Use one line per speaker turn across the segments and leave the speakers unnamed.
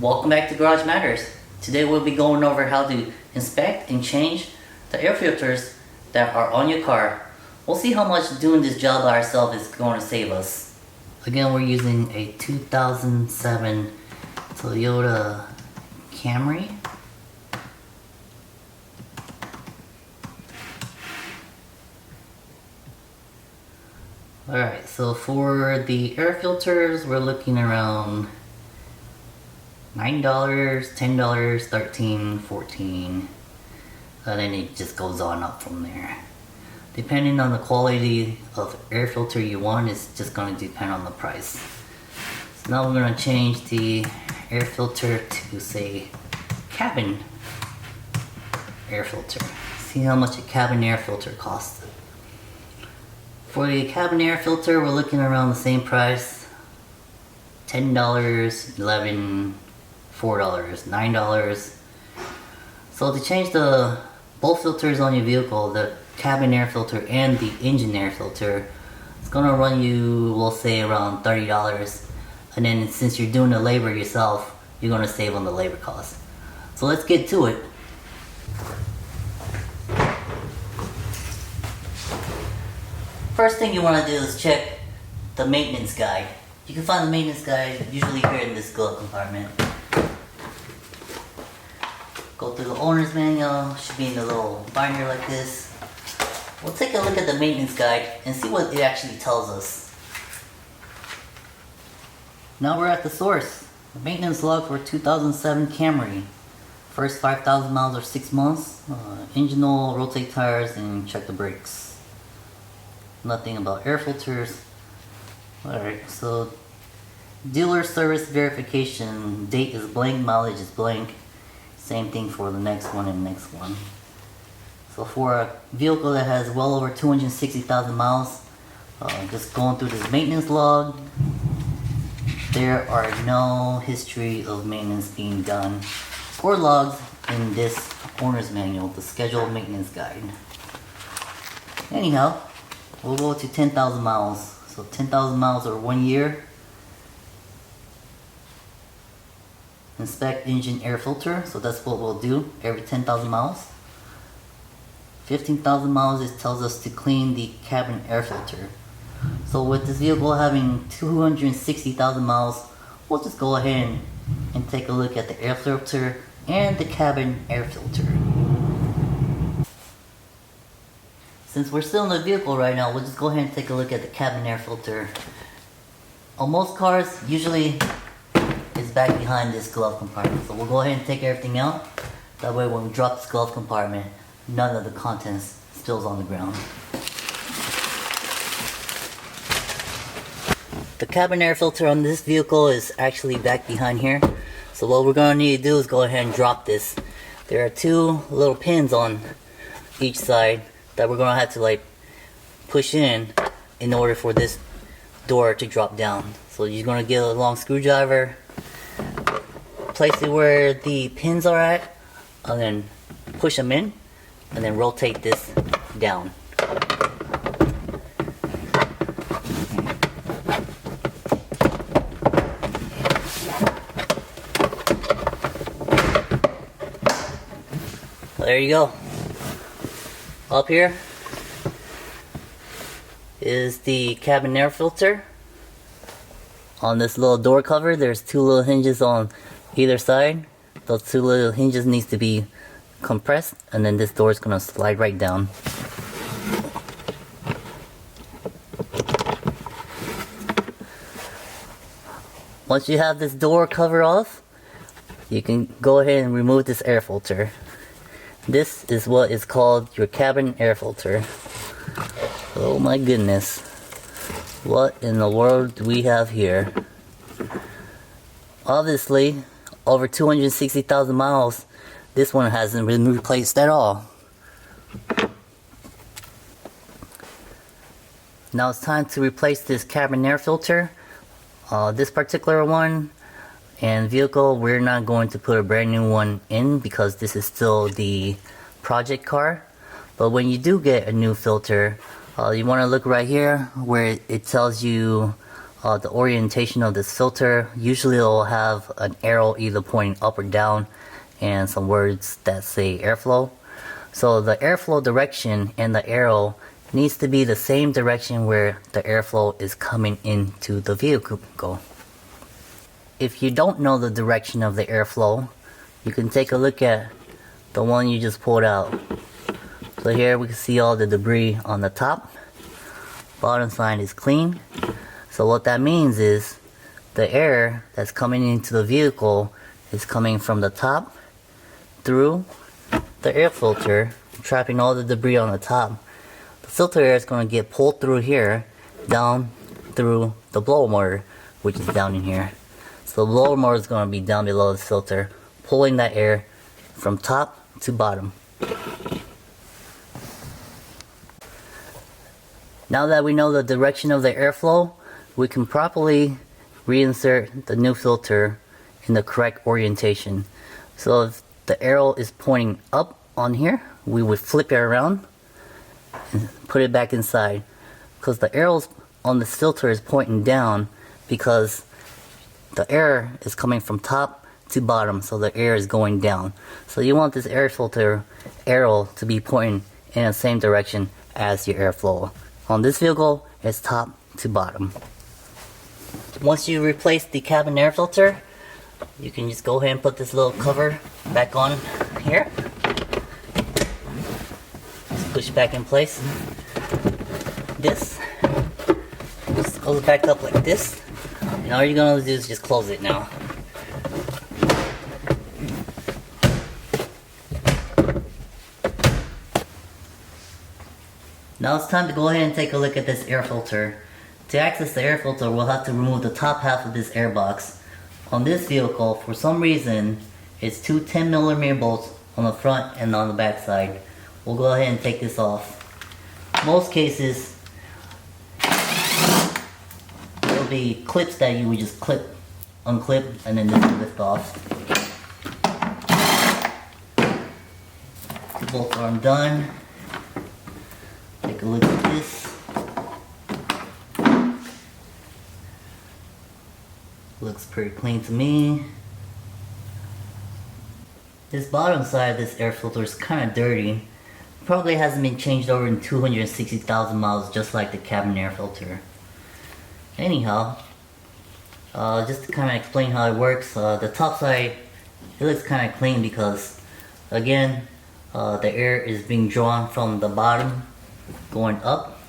Welcome back to Garage Matters. Today we'll be going over how to inspect and change the air filters that are on your car. We'll see how much doing this job by ourselves is going to save us. Again, we're using a 2007 Toyota Camry. Alright, so for the air filters, we're looking around $9, $10, $13, $14, and then it just goes on up from there. Depending on the quality of air filter you want, it's just going to depend on the price. So now we're going to change the air filter to, say, cabin air filter. See how much a cabin air filter costs. For the cabin air filter, we're looking around the same price. $10, $11, $4, $9. So to change both filters on your vehicle, the cabin air filter and the engine air filter, it's gonna run you, we'll say, around $30. And then since you're doing the labor yourself, you're gonna save on the labor cost. So let's get to it. First thing you want to do is check the maintenance guide. You can find the maintenance guide usually here in this glove compartment. Go through the owner's manual, should be in the little binder like this. We'll take a look at the maintenance guide and see what it actually tells us. Now we're at the source. The maintenance log for 2007 Camry. First 5,000 miles or 6 months. Engine oil, rotate tires, and check the brakes. Nothing about air filters. Alright, so dealer service verification. Date is blank, mileage is blank. Same thing for the next one and next one. So for a vehicle that has well over 260,000 miles, just going through this maintenance log, there are no history of maintenance being done or logs in this owner's manual, the scheduled maintenance guide. Anyhow, we'll go to 10,000 miles. So 10,000 miles or 1 year. Inspect engine air filter, so that's what we'll do every 10,000 miles. 15,000 miles, it tells us to clean the cabin air filter. So with this vehicle having 260,000 miles, we'll just go ahead and take a look at the air filter and the cabin air filter. Since we're still in the vehicle right now, we'll just go ahead and take a look at the cabin air filter. On most cars, usually it's back behind this glove compartment. So we'll go ahead and take everything out. That way when we drop this glove compartment, none of the contents spills on the ground. The cabin air filter on this vehicle is actually back behind here. So what we're going to need to do is go ahead and drop this. There are two little pins on each side that we're going to have to push in order for this door to drop down. So you're going to get a long screwdriver, place it where the pins are at, and then push them in, and then rotate this down. There you go. Up here is the cabin air filter. On this little door cover, there's two little hinges on either side. Those two little hinges needs to be compressed, and then this door is gonna slide right down. Once you have this door cover off, you can go ahead and remove this air filter. This is what is called your cabin air filter. Oh my goodness. What in the world do we have here? Obviously, over 260,000 miles, this one hasn't been replaced at all. Now it's time to replace this cabin air filter. This particular one and vehicle, we're not going to put a brand new one in because this is still the project car. But when you do get a new filter, you want to look right here where it tells you the orientation of this filter. Usually it'll have an arrow either pointing up or down and some words that say airflow. So the airflow direction and the arrow needs to be the same direction where the airflow is coming into the vehicle. If you don't know the direction of the airflow, you can take a look at the one you just pulled out. So here we can see all the debris on the top. Bottom side is clean. So what that means is the air that's coming into the vehicle is coming from the top through the air filter, trapping all the debris on the top. The filter air is going to get pulled through here, down through the blower motor, which is down in here. So the blower motor is going to be down below the filter, pulling that air from top to bottom. Now that we know the direction of the airflow, we can properly reinsert the new filter in the correct orientation. So if the arrow is pointing up on here, we would flip it around and put it back inside, because the arrows on this filter is pointing down because the air is coming from top to bottom, so the air is going down. So you want this air filter arrow to be pointing in the same direction as your airflow. On this vehicle, it's top to bottom. Once you replace the cabin air filter, you can just go ahead and put this little cover back on here. Just push back in place. This just goes back up like this. And all you're gonna do is just close it now. Now it's time to go ahead and take a look at this air filter. To access the air filter, we'll have to remove the top half of this air box. On this vehicle, for some reason, it's two 10mm bolts on the front and on the back side. We'll go ahead and take this off. Most cases, there'll be clips that you would just unclip, and then this will lift off. The bolts are undone. Take a look at this. Looks pretty clean to me. This bottom side of this air filter is kind of dirty. Probably hasn't been changed over in 260,000 miles, just like the cabin air filter. Anyhow, just to kind of explain how it works, the top side, it looks kind of clean because, again, the air is being drawn from the bottom going up,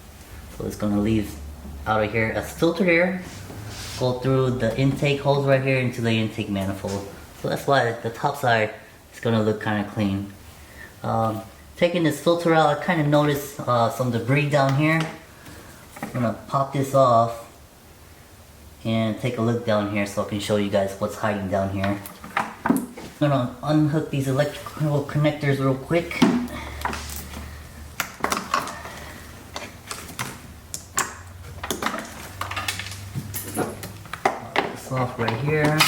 so it's going to leave out of here as filtered air, go through the intake holes right here into the intake manifold. So that's why the top side is going to look kind of clean. Taking this filter out, I kind of noticed some debris down here. I'm going to pop this off and take a look down here so I can show you guys what's hiding down here. I'm going to unhook these electrical connectors real quick. Off right here.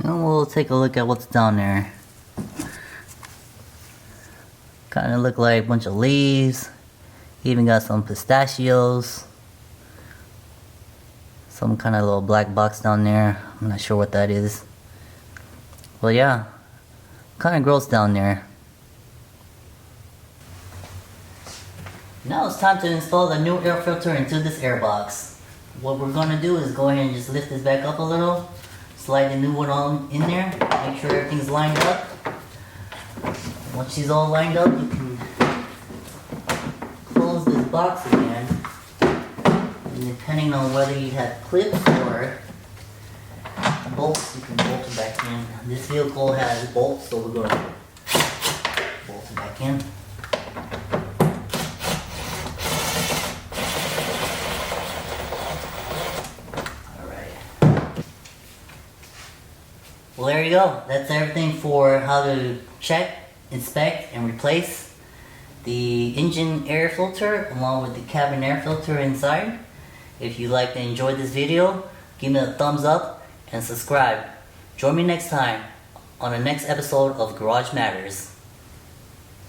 And we'll take a look at what's down there. Kind of look like a bunch of leaves. Even got some pistachios. Some kind of little black box down there. I'm not sure what that is. Well, yeah, kind of gross down there. Now it's time to install the new air filter into this air box. What we're going to do is go ahead and just lift this back up a little. Slide the new one on in there. Make sure everything's lined up. Once she's all lined up, you can close this box again. And depending on whether you have clips or bolts, you can bolt it back in. This vehicle has bolts, so we're going to bolt it back in. Alright. Well, there you go. That's everything for how to check, inspect, and replace the engine air filter along with the cabin air filter inside. If you liked and enjoyed this video, give me a thumbs up and subscribe. Join me next time on the next episode of Garage Matters.